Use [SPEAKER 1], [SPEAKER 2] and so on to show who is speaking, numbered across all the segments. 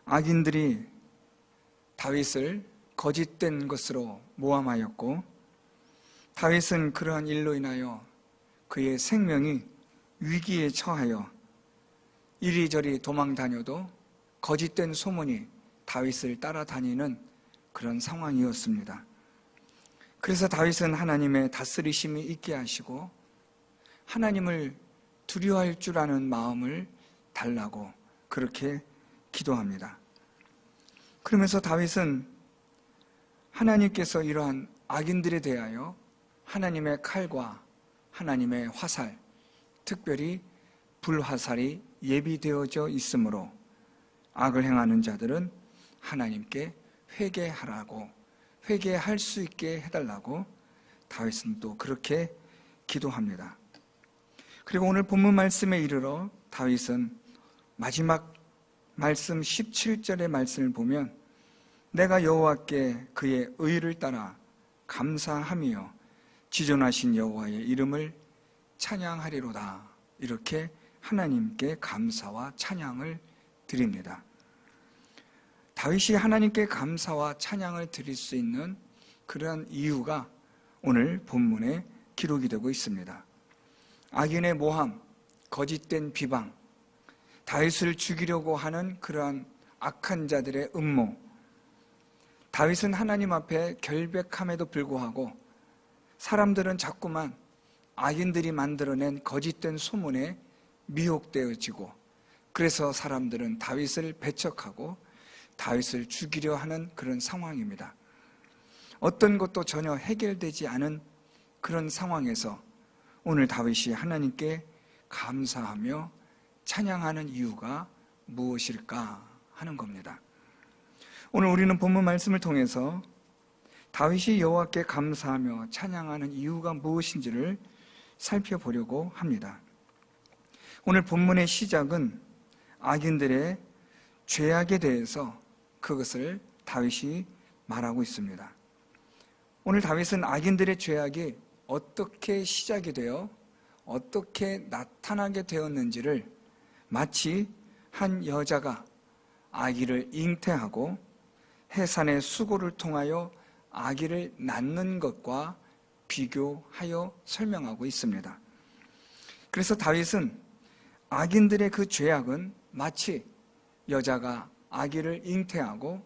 [SPEAKER 1] 악인들이 다윗을 거짓된 것으로 모함하였고, 다윗은 그러한 일로 인하여 그의 생명이 위기에 처하여 이리저리 도망 다녀도 거짓된 소문이 다윗을 따라다니는 그런 상황이었습니다. 그래서 다윗은 하나님의 다스리심이 있게 하시고 하나님을 두려워할 줄 아는 마음을 달라고 그렇게 기도합니다. 그러면서 다윗은 하나님께서 이러한 악인들에 대하여 하나님의 칼과 하나님의 화살, 특별히 불화살이 예비되어져 있으므로 악을 행하는 자들은 하나님께 회개할 수 있게 해달라고 다윗은 또 그렇게 기도합니다. 그리고 오늘 본문 말씀에 이르러 다윗은 마지막 말씀 17절의 말씀을 보면 내가 여호와께 그의 의를 따라 감사하며 지존하신 여호와의 이름을 찬양하리로다, 이렇게 하나님께 감사와 찬양을 드립니다. 다윗이 하나님께 감사와 찬양을 드릴 수 있는 그런 이유가 오늘 본문에 기록이 되고 있습니다. 악인의 모함, 거짓된 비방, 다윗을 죽이려고 하는 그러한 악한 자들의 음모, 다윗은 하나님 앞에 결백함에도 불구하고 사람들은 자꾸만 악인들이 만들어낸 거짓된 소문에 미혹되어지고, 그래서 사람들은 다윗을 배척하고 다윗을 죽이려 하는 그런 상황입니다. 어떤 것도 전혀 해결되지 않은 그런 상황에서 오늘 다윗이 하나님께 감사하며 찬양하는 이유가 무엇일까 하는 겁니다. 오늘 우리는 본문 말씀을 통해서 다윗이 여호와께 감사하며 찬양하는 이유가 무엇인지를 살펴보려고 합니다. 오늘 본문의 시작은 악인들의 죄악에 대해서 그것을 다윗이 말하고 있습니다. 오늘 다윗은 악인들의 죄악이 어떻게 시작이 되어 어떻게 나타나게 되었는지를 마치 한 여자가 아기를 잉태하고 해산의 수고를 통하여 아기를 낳는 것과 비교하여 설명하고 있습니다. 그래서 다윗은 악인들의 그 죄악은 마치 여자가 아기를 잉태하고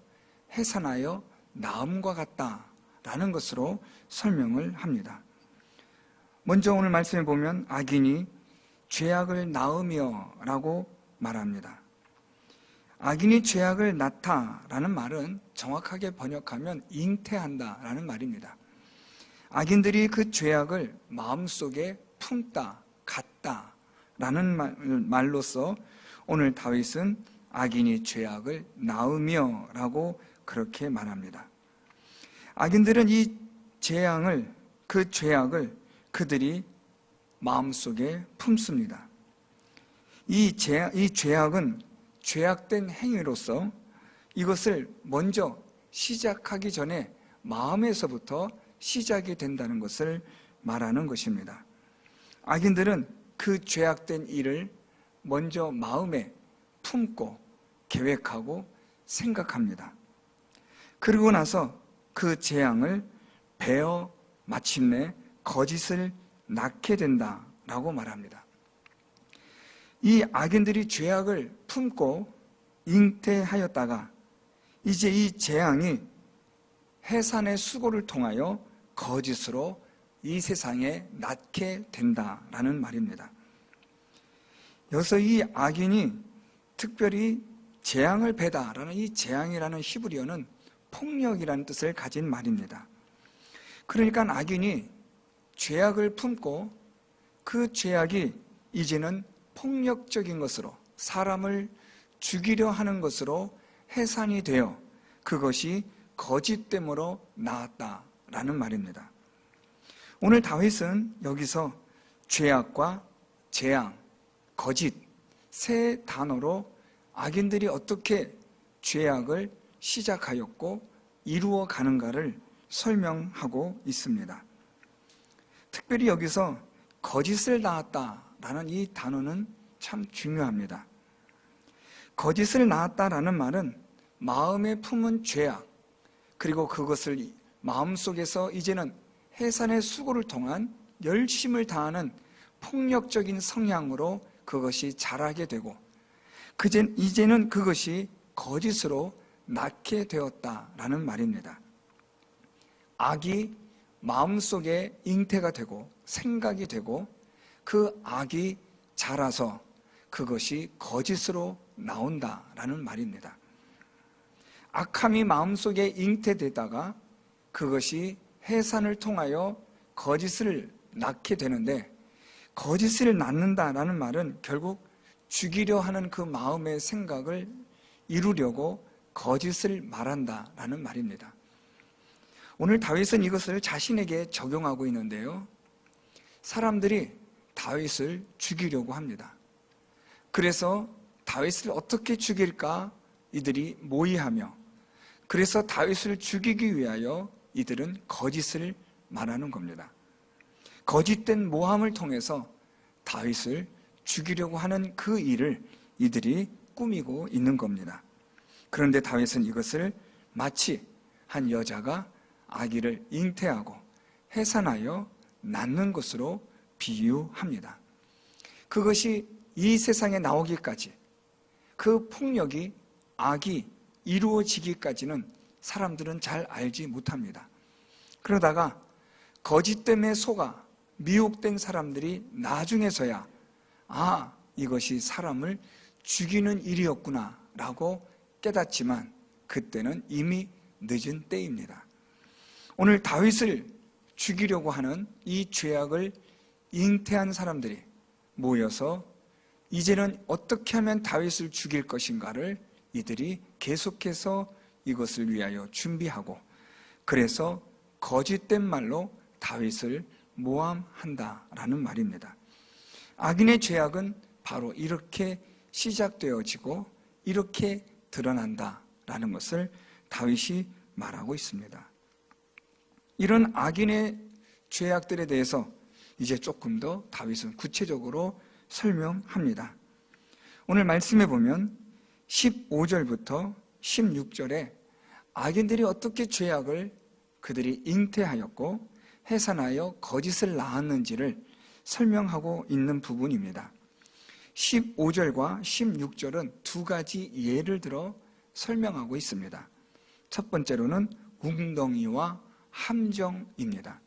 [SPEAKER 1] 해산하여 낳음과 같다라는 것으로 설명을 합니다. 먼저 오늘 말씀에 보면 악인이 죄악을 낳으며 라고 말합니다. 악인이 죄악을 낳다라는 말은 정확하게 번역하면 잉태한다라는 말입니다. 악인들이 그 죄악을 마음속에 품다, 갖다라는 말로서 오늘 다윗은 악인이 죄악을 낳으며 라고 그렇게 말합니다. 악인들은 이 그 죄악을 그들이 마음속에 품습니다. 이 죄악은 죄악된 행위로서 이것을 먼저 시작하기 전에 마음에서부터 시작이 된다는 것을 말하는 것입니다. 악인들은 그 죄악된 일을 먼저 마음에 품고 계획하고 생각합니다. 그러고 나서 그 재앙을 베어 마침내 거짓을 낳게 된다라고 말합니다. 이 악인들이 죄악을 품고 잉태하였다가 이제 이 재앙이 해산의 수고를 통하여 거짓으로 이 세상에 낳게 된다라는 말입니다. 여기서 이 악인이 특별히 재앙을 베다라는 이 재앙이라는 히브리어는 폭력이라는 뜻을 가진 말입니다. 그러니까 악인이 죄악을 품고 그 죄악이 이제는 폭력적인 것으로 사람을 죽이려 하는 것으로 해산이 되어 그것이 거짓됨으로 나왔다라는 말입니다. 오늘 다윗은 여기서 죄악과 재앙, 거짓 세 단어로 악인들이 어떻게 죄악을 시작하였고 이루어 가는가를 설명하고 있습니다. 특별히 여기서 거짓을 낳았다라는 이 단어는 참 중요합니다. 거짓을 낳았다라는 말은 마음에 품은 죄악, 그리고 그것을 마음속에서 이제는 해산의 수고를 통한 열심을 다하는 폭력적인 성향으로 그것이 자라게 되고, 이제는 그것이 거짓으로 낳게 되었다라는 말입니다. 악이 마음속에 잉태가 되고 생각이 되고 그 악이 자라서 그것이 거짓으로 나온다라는 말입니다. 악함이 마음속에 잉태되다가 그것이 해산을 통하여 거짓을 낳게 되는데, 거짓을 낳는다라는 말은 결국 죽이려 하는 그 마음의 생각을 이루려고 거짓을 말한다라는 말입니다. 오늘 다윗은 이것을 자신에게 적용하고 있는데요, 사람들이 다윗을 죽이려고 합니다. 그래서 다윗을 어떻게 죽일까 이들이 모의하며, 그래서 다윗을 죽이기 위하여 이들은 거짓을 말하는 겁니다. 거짓된 모함을 통해서 다윗을 죽이려고 하는 그 일을 이들이 꾸미고 있는 겁니다. 그런데 다윗은 이것을 마치 한 여자가 아기를 잉태하고 해산하여 낳는 것으로 비유합니다. 그것이 이 세상에 나오기까지, 그 폭력이, 악이 이루어지기까지는 사람들은 잘 알지 못합니다. 그러다가 거짓 때문에 속아 미혹된 사람들이 나중에서야 이것이 사람을 죽이는 일이었구나 라고 깨닫지만 그때는 이미 늦은 때입니다. 오늘 다윗을 죽이려고 하는 이 죄악을 잉태한 사람들이 모여서 이제는 어떻게 하면 다윗을 죽일 것인가를 이들이 계속해서 이것을 위하여 준비하고, 그래서 거짓된 말로 다윗을 모함한다라는 말입니다. 악인의 죄악은 바로 이렇게 시작되어지고 이렇게 드러난다라는 것을 다윗이 말하고 있습니다. 이런 악인의 죄악들에 대해서 이제 조금 더 다윗은 구체적으로 설명합니다. 오늘 말씀해 보면 15절부터 16절에 악인들이 어떻게 죄악을 그들이 잉태하였고 해산하여 거짓을 낳았는지를 설명하고 있는 부분입니다. 15절과 16절은 두 가지 예를 들어 설명하고 있습니다. 첫 번째로는 웅덩이와 함정입니다.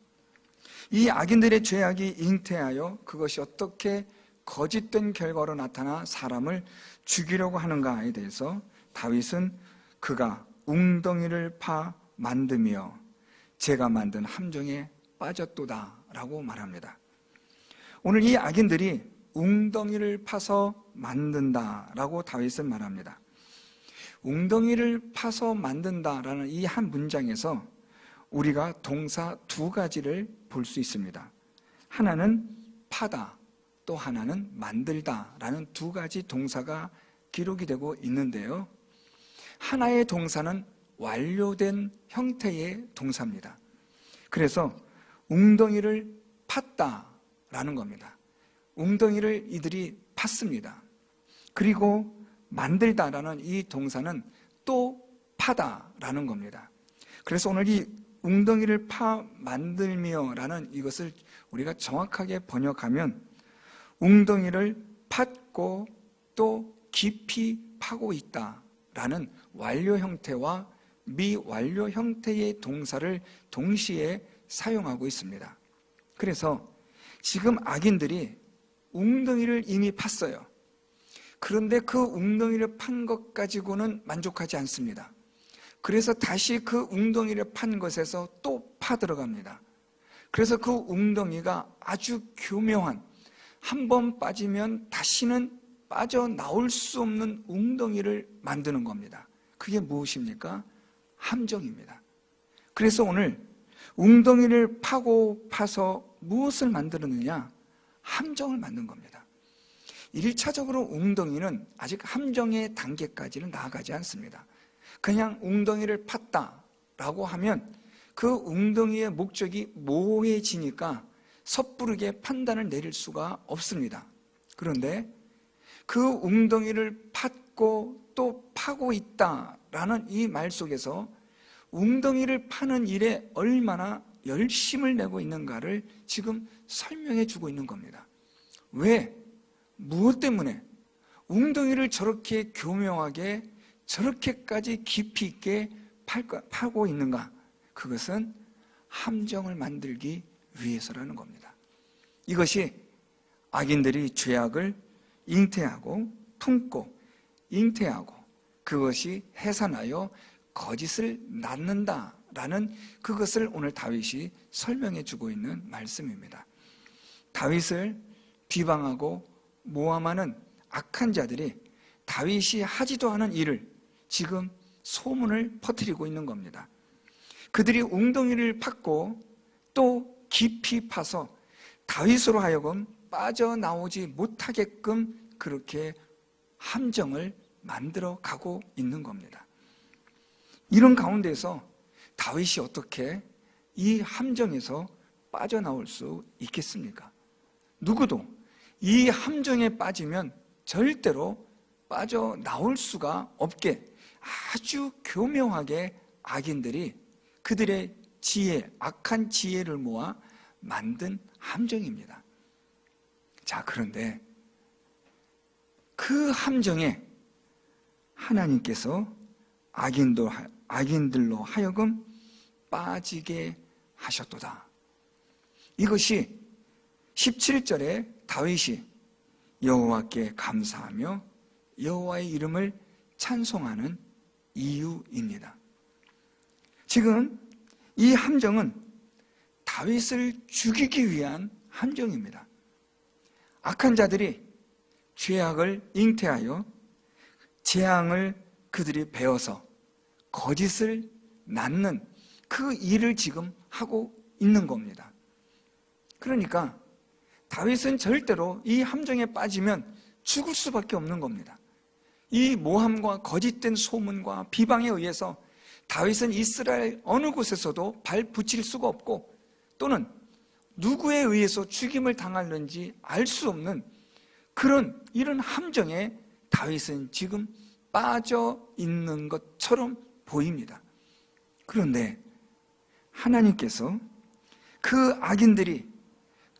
[SPEAKER 1] 이 악인들의 죄악이 잉태하여 그것이 어떻게 거짓된 결과로 나타나 사람을 죽이려고 하는가에 대해서 다윗은 그가 웅덩이를 파 만드며 제가 만든 함정에 빠졌도다 라고 말합니다. 오늘 이 악인들이 웅덩이를 파서 만든다라고 다윗은 말합니다. 웅덩이를 파서 만든다라는 이 한 문장에서 우리가 동사 두 가지를 볼 수 있습니다. 하나는 파다, 또 하나는 만들다라는 두 가지 동사가 기록이 되고 있는데요, 하나의 동사는 완료된 형태의 동사입니다. 그래서 웅덩이를 팠다라는 겁니다. 웅덩이를 이들이 팠습니다. 그리고 만들다라는 이 동사는 또 파다라는 겁니다. 그래서 오늘 이 웅덩이를 파 만들며라는 이것을 우리가 정확하게 번역하면 웅덩이를 팠고 또 깊이 파고 있다라는 완료 형태와 미완료 형태의 동사를 동시에 사용하고 있습니다. 그래서 지금 악인들이 웅덩이를 이미 팠어요. 그런데 그 웅덩이를 판 것 가지고는 만족하지 않습니다. 그래서 다시 그 웅덩이를 판 것에서 또 파 들어갑니다. 그래서 그 웅덩이가 아주 교묘한, 한 번 빠지면 다시는 빠져나올 수 없는 웅덩이를 만드는 겁니다. 그게 무엇입니까? 함정입니다. 그래서 오늘 웅덩이를 파고 파서 무엇을 만들었느냐? 함정을 만든 겁니다. 1차적으로 웅덩이는 아직 함정의 단계까지는 나아가지 않습니다. 그냥 웅덩이를 팠다라고 하면 그 웅덩이의 목적이 모호해지니까 섣부르게 판단을 내릴 수가 없습니다. 그런데 그 웅덩이를 팠고 또 파고 있다 라는 이 말 속에서 웅덩이를 파는 일에 얼마나 열심을 내고 있는가를 지금 설명해 주고 있는 겁니다. 왜? 무엇 때문에 웅덩이를 저렇게 교묘하게 저렇게까지 깊이 있게 파고 있는가? 그것은 함정을 만들기 위해서라는 겁니다. 이것이 악인들이 죄악을 잉태하고 품고 잉태하고 그것이 해산하여 거짓을 낳는다라는 그것을 오늘 다윗이 설명해 주고 있는 말씀입니다. 다윗을 비방하고 모함하는 악한 자들이 다윗이 하지도 않은 일을 지금 소문을 퍼뜨리고 있는 겁니다. 그들이 웅덩이를 팠고 또 깊이 파서 다윗으로 하여금 빠져나오지 못하게끔 그렇게 함정을 만들어 가고 있는 겁니다. 이런 가운데서 다윗이 어떻게 이 함정에서 빠져나올 수 있겠습니까? 누구도 이 함정에 빠지면 절대로 빠져나올 수가 없게 아주 교묘하게 악인들이 그들의 지혜, 악한 지혜를 모아 만든 함정입니다. 자, 그런데 그 함정에 하나님께서 악인들로 하여금 빠지게 하셨도다. 이것이 17절에 다윗이 여호와께 감사하며 여호와의 이름을 찬송하는 이유입니다. 지금 이 함정은 다윗을 죽이기 위한 함정입니다. 악한 자들이 죄악을 잉태하여 재앙을 그들이 베어서 거짓을 낳는 그 일을 지금 하고 있는 겁니다. 그러니까 다윗은 절대로 이 함정에 빠지면 죽을 수밖에 없는 겁니다. 이 모함과 거짓된 소문과 비방에 의해서 다윗은 이스라엘 어느 곳에서도 발 붙일 수가 없고 또는 누구에 의해서 죽임을 당하는지 알 수 없는 이런 함정에 다윗은 지금 빠져 있는 것처럼 보입니다. 그런데 하나님께서 그 악인들이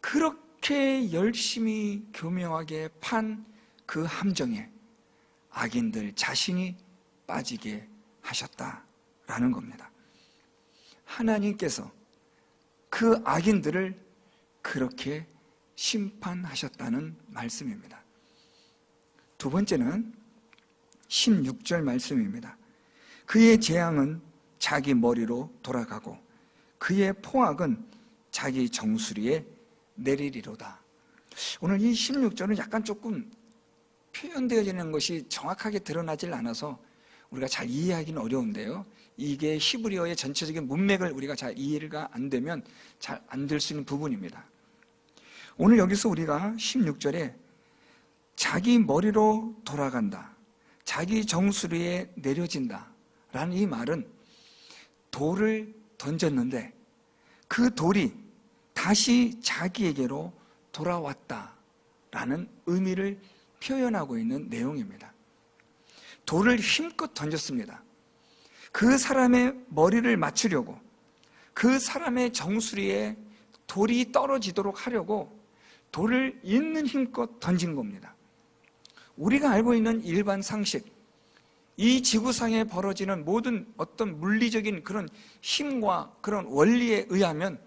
[SPEAKER 1] 그렇게 열심히 교묘하게 판 그 함정에 악인들 자신이 빠지게 하셨다라는 겁니다. 하나님께서 그 악인들을 그렇게 심판하셨다는 말씀입니다. 두 번째는 16절 말씀입니다. 그의 재앙은 자기 머리로 돌아가고 그의 포악은 자기 정수리에 내리리로다. 오늘 이 16절은 약간 조금 표현되어지는 것이 정확하게 드러나질 않아서 우리가 잘 이해하기는 어려운데요. 이게 히브리어의 전체적인 문맥을 우리가 잘 이해가 안 되면 잘 안 될 수 있는 부분입니다. 오늘 여기서 우리가 16절에 자기 머리로 돌아간다, 자기 정수리에 내려진다 라는 이 말은 돌을 던졌는데 그 돌이 다시 자기에게로 돌아왔다 라는 의미를 표현하고 있는 내용입니다. 돌을 힘껏 던졌습니다. 그 사람의 머리를 맞추려고, 그 사람의 정수리에 돌이 떨어지도록 하려고 돌을 있는 힘껏 던진 겁니다. 우리가 알고 있는 일반 상식, 이 지구상에 벌어지는 모든 어떤 물리적인 그런 힘과 그런 원리에 의하면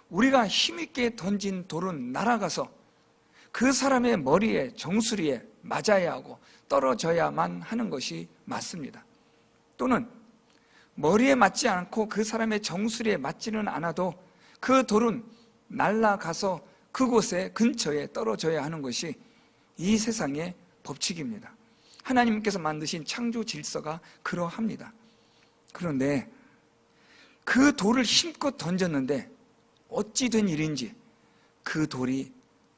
[SPEAKER 1] 우리가 힘있게 던진 돌은 날아가서 그 사람의 머리에, 정수리에 맞아야 하고 떨어져야만 하는 것이 맞습니다. 또는 머리에 맞지 않고 그 사람의 정수리에 맞지는 않아도 그 돌은 날아가서 그곳에 근처에 떨어져야 하는 것이 이 세상의 법칙입니다. 하나님께서 만드신 창조 질서가 그러합니다. 그런데 그 돌을 힘껏 던졌는데 어찌 된 일인지 그 돌이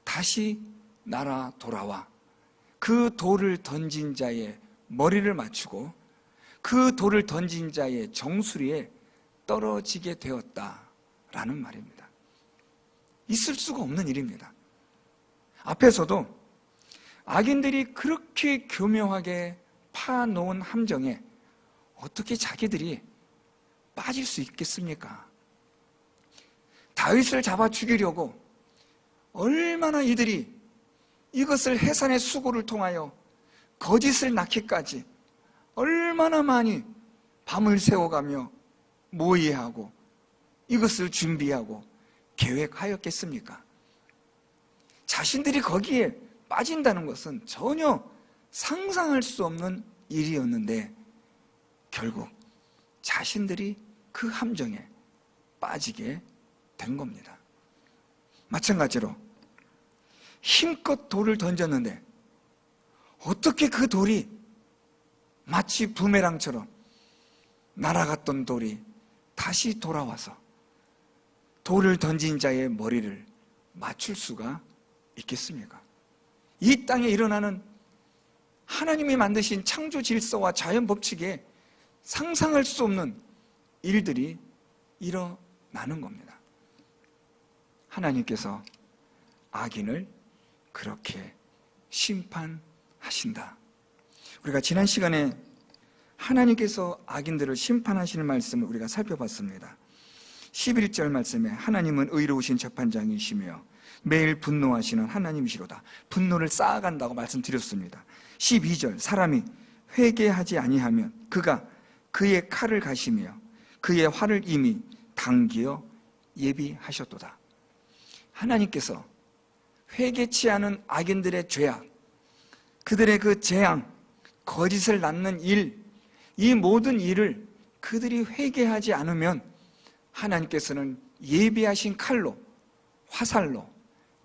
[SPEAKER 1] 다시 날아 돌아와 그 돌을 던진 자의 머리를 맞추고 그 돌을 던진 자의 정수리에 떨어지게 되었다라는 말입니다. 있을 수가 없는 일입니다. 앞에서도 악인들이 그렇게 교묘하게 파놓은 함정에 어떻게 자기들이 빠질 수 있겠습니까? 다윗을 잡아 죽이려고 얼마나 이들이 이것을 해산의 수고를 통하여 거짓을 낳기까지 얼마나 많이 밤을 새워가며 모의하고 이것을 준비하고 계획하였겠습니까? 자신들이 거기에 빠진다는 것은 전혀 상상할 수 없는 일이었는데 결국 자신들이 그 함정에 빠지게 된 겁니다. 마찬가지로 힘껏 돌을 던졌는데 어떻게 그 돌이 마치 부메랑처럼 날아갔던 돌이 다시 돌아와서 돌을 던진 자의 머리를 맞출 수가 있겠습니까? 이 땅에 일어나는 하나님이 만드신 창조 질서와 자연 법칙에 상상할 수 없는 일들이 일어나는 겁니다. 하나님께서 악인을 그렇게 심판하신다. 우리가 지난 시간에 하나님께서 악인들을 심판하시는 말씀을 우리가 살펴봤습니다. 11절 말씀에 하나님은 의로우신 재판장이시며 매일 분노하시는 하나님이시로다. 분노를 쌓아간다고 말씀드렸습니다. 12절 사람이 회개하지 아니하면 그가 그의 칼을 가시며 그의 활을 이미 당기어 예비하셨도다. 하나님께서 회개치 않은 악인들의 죄악, 그들의 그 재앙, 거짓을 낳는 일, 이 모든 일을 그들이 회개하지 않으면 하나님께서는 예비하신 칼로, 화살로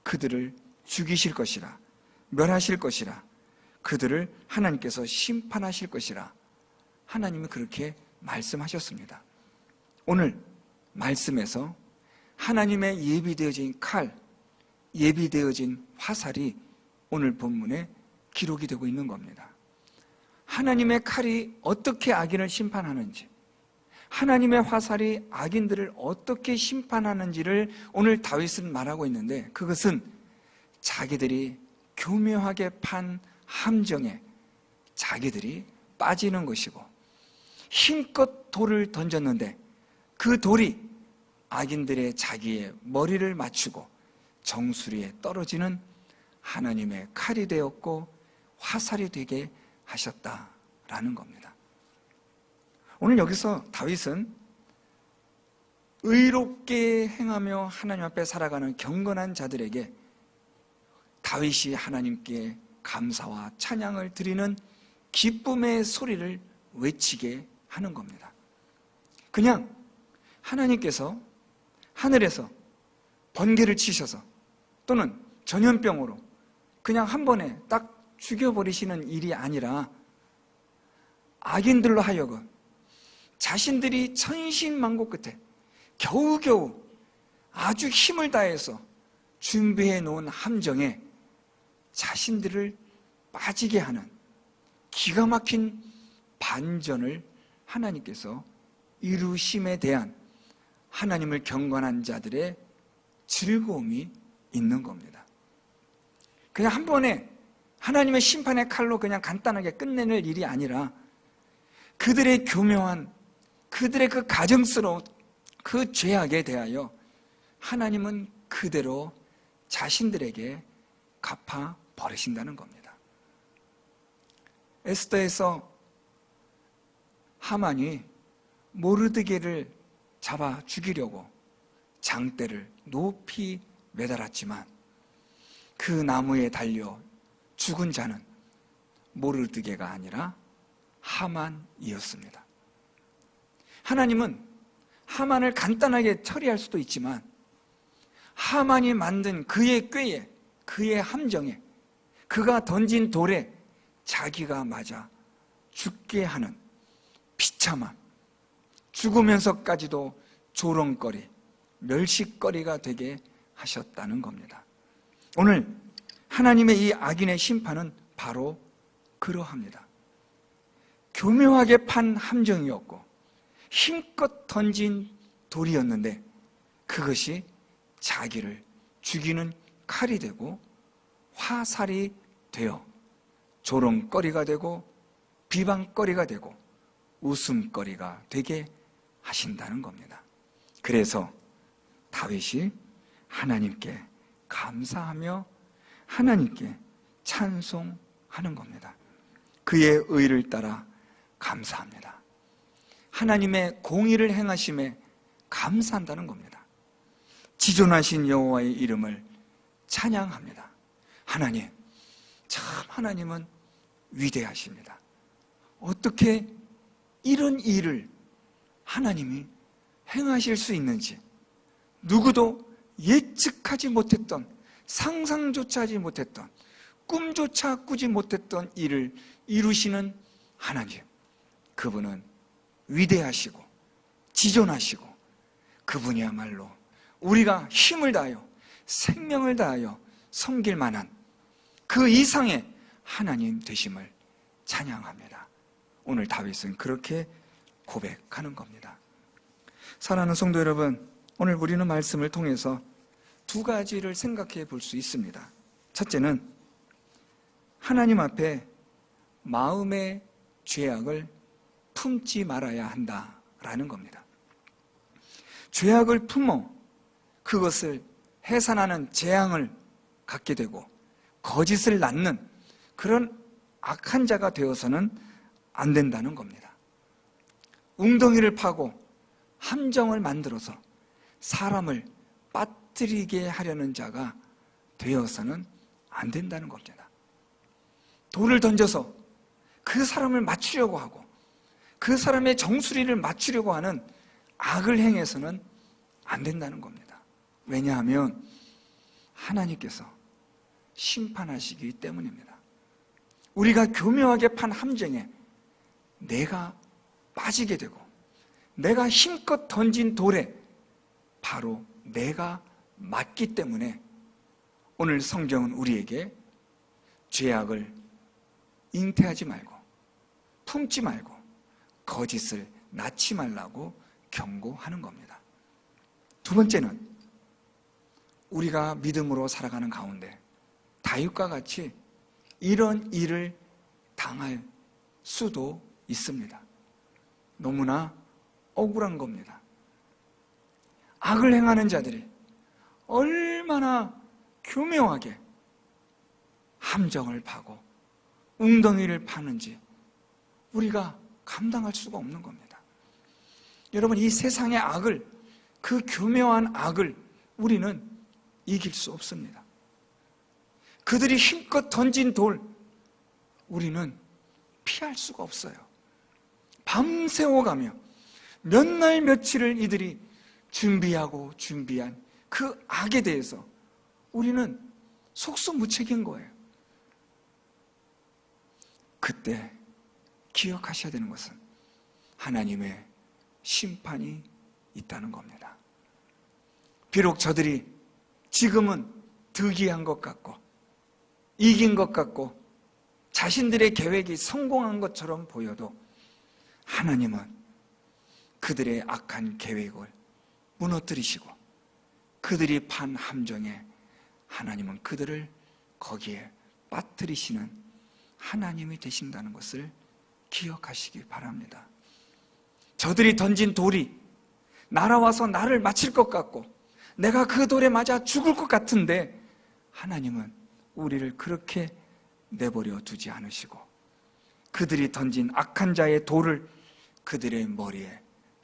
[SPEAKER 1] 그들을 죽이실 것이라, 멸하실 것이라, 그들을 하나님께서 심판하실 것이라 하나님이 그렇게 말씀하셨습니다. 오늘 말씀에서 하나님의 예비되어진 칼, 예비되어진 화살이 오늘 본문에 기록이 되고 있는 겁니다. 하나님의 칼이 어떻게 악인을 심판하는지, 하나님의 화살이 악인들을 어떻게 심판하는지를 오늘 다윗은 말하고 있는데, 그것은 자기들이 교묘하게 판 함정에 자기들이 빠지는 것이고, 힘껏 돌을 던졌는데 그 돌이 악인들의 자기의 머리를 맞추고 정수리에 떨어지는 하나님의 칼이 되었고 화살이 되게 하셨다라는 겁니다. 오늘 여기서 다윗은 의롭게 행하며 하나님 앞에 살아가는 경건한 자들에게 다윗이 하나님께 감사와 찬양을 드리는 기쁨의 소리를 외치게 하는 겁니다. 그냥 하나님께서 하늘에서 번개를 치셔서 또는 전염병으로 그냥 한 번에 딱 죽여버리시는 일이 아니라 악인들로 하여금 자신들이 천신만고 끝에 겨우겨우 아주 힘을 다해서 준비해 놓은 함정에 자신들을 빠지게 하는 기가 막힌 반전을 하나님께서 이루심에 대한 하나님을 경건한 자들의 즐거움이 있는 겁니다. 그냥 한 번에 하나님의 심판의 칼로 그냥 간단하게 끝내낼 일이 아니라 그들의 교묘한, 그들의 그 가증스러운 그 죄악에 대하여 하나님은 그대로 자신들에게 갚아 버리신다는 겁니다. 에스더에서 하만이 모르드게를 잡아 죽이려고 장대를 높이 매달았지만 그 나무에 달려 죽은 자는 모르드게가 아니라 하만이었습니다. 하나님은 하만을 간단하게 처리할 수도 있지만 하만이 만든 그의 꾀에, 그의 함정에, 그가 던진 돌에 자기가 맞아 죽게 하는 비참함, 죽으면서까지도 조롱거리, 멸시거리가 되게 하셨다는 겁니다. 오늘 하나님의 이 악인의 심판은 바로 그러합니다. 교묘하게 판 함정이었고 힘껏 던진 돌이었는데 그것이 자기를 죽이는 칼이 되고 화살이 되어 조롱거리가 되고 비방거리가 되고 웃음거리가 되게 하신다는 겁니다. 그래서 다윗이 하나님께 감사하며 하나님께 찬송하는 겁니다. 그의 의를 따라 감사합니다. 하나님의 공의를 행하심에 감사한다는 겁니다. 지존하신 여호와의 이름을 찬양합니다. 하나님, 참 하나님은 위대하십니다. 어떻게 이런 일을 하나님이 행하실 수 있는지, 누구도 예측하지 못했던, 상상조차 하지 못했던, 꿈조차 꾸지 못했던 일을 이루시는 하나님, 그분은 위대하시고 지존하시고 그분이야말로 우리가 힘을 다하여 생명을 다하여 섬길 만한 그 이상의 하나님 되심을 찬양합니다. 오늘 다윗은 그렇게 고백하는 겁니다. 사랑하는 성도 여러분, 오늘 우리는 말씀을 통해서 두 가지를 생각해 볼 수 있습니다. 첫째는 하나님 앞에 마음의 죄악을 품지 말아야 한다라는 겁니다. 죄악을 품어 그것을 해산하는 재앙을 갖게 되고 거짓을 낳는 그런 악한 자가 되어서는 안 된다는 겁니다. 웅덩이를 파고 함정을 만들어서 사람을 빠뜨리게 하려는 자가 되어서는 안 된다는 겁니다. 돌을 던져서 그 사람을 맞추려고 하고 그 사람의 정수리를 맞추려고 하는 악을 행해서는 안 된다는 겁니다. 왜냐하면 하나님께서 심판하시기 때문입니다. 우리가 교묘하게 판 함정에 내가 빠지게 되고 내가 힘껏 던진 돌에 바로 내가 맞기 때문에 오늘 성경은 우리에게 죄악을 잉태하지 말고 품지 말고 거짓을 낳지 말라고 경고하는 겁니다. 두 번째는 우리가 믿음으로 살아가는 가운데 다윗과 같이 이런 일을 당할 수도 있습니다. 너무나 억울한 겁니다. 악을 행하는 자들이 얼마나 교묘하게 함정을 파고 웅덩이를 파는지 우리가 감당할 수가 없는 겁니다. 여러분, 이 세상의 악을, 그 교묘한 악을 우리는 이길 수 없습니다. 그들이 힘껏 던진 돌, 우리는 피할 수가 없어요. 밤새워가며 몇 날 며칠을 이들이 준비하고 준비한 그 악에 대해서 우리는 속수무책인 거예요. 그때 기억하셔야 되는 것은 하나님의 심판이 있다는 겁니다. 비록 저들이 지금은 득이한 것 같고 이긴 것 같고 자신들의 계획이 성공한 것처럼 보여도 하나님은 그들의 악한 계획을 무너뜨리시고 그들이 판 함정에 하나님은 그들을 거기에 빠뜨리시는 하나님이 되신다는 것을 기억하시기 바랍니다. 저들이 던진 돌이 날아와서 나를 맞힐 것 같고 내가 그 돌에 맞아 죽을 것 같은데 하나님은 우리를 그렇게 내버려 두지 않으시고 그들이 던진 악한 자의 돌을 그들의 머리에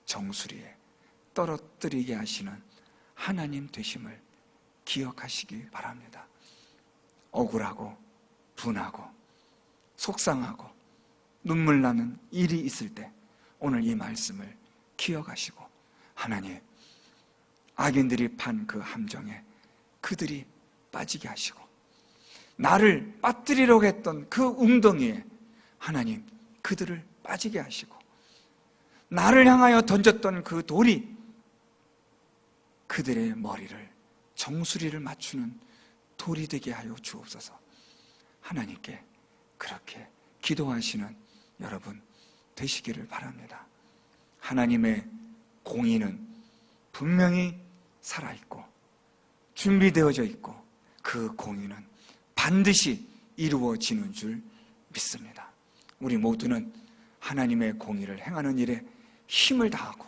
[SPEAKER 1] 정수리에 떨어뜨리게 하시는 하나님 되심을 기억하시기 바랍니다. 억울하고 분하고 속상하고 눈물 나는 일이 있을 때 오늘 이 말씀을 기억하시고 하나님, 악인들이 판 그 함정에 그들이 빠지게 하시고 나를 빠뜨리려고 했던 그 웅덩이에 하나님 그들을 빠지게 하시고 나를 향하여 던졌던 그 돌이 그들의 머리를 정수리를 맞추는 돌이 되게 하여 주옵소서. 하나님께 그렇게 기도하시는 여러분 되시기를 바랍니다. 하나님의 공의는 분명히 살아있고 준비되어져 있고 그 공의는 반드시 이루어지는 줄 믿습니다. 우리 모두는 하나님의 공의를 행하는 일에 힘을 다하고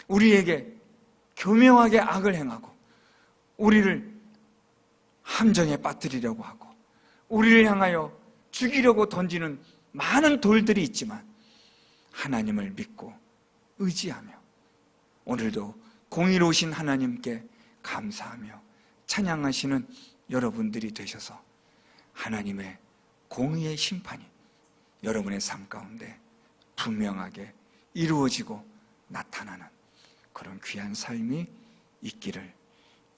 [SPEAKER 1] 우리에게 교묘하게 악을 행하고 우리를 함정에 빠뜨리려고 하고 우리를 향하여 죽이려고 던지는 많은 돌들이 있지만 하나님을 믿고 의지하며 오늘도 공의로우신 하나님께 감사하며 찬양하시는 여러분들이 되셔서 하나님의 공의의 심판이 여러분의 삶 가운데 분명하게 이루어지고 나타나는 그런 귀한 삶이 있기를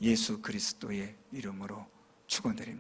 [SPEAKER 1] 예수 그리스도의 이름으로 축원드립니다.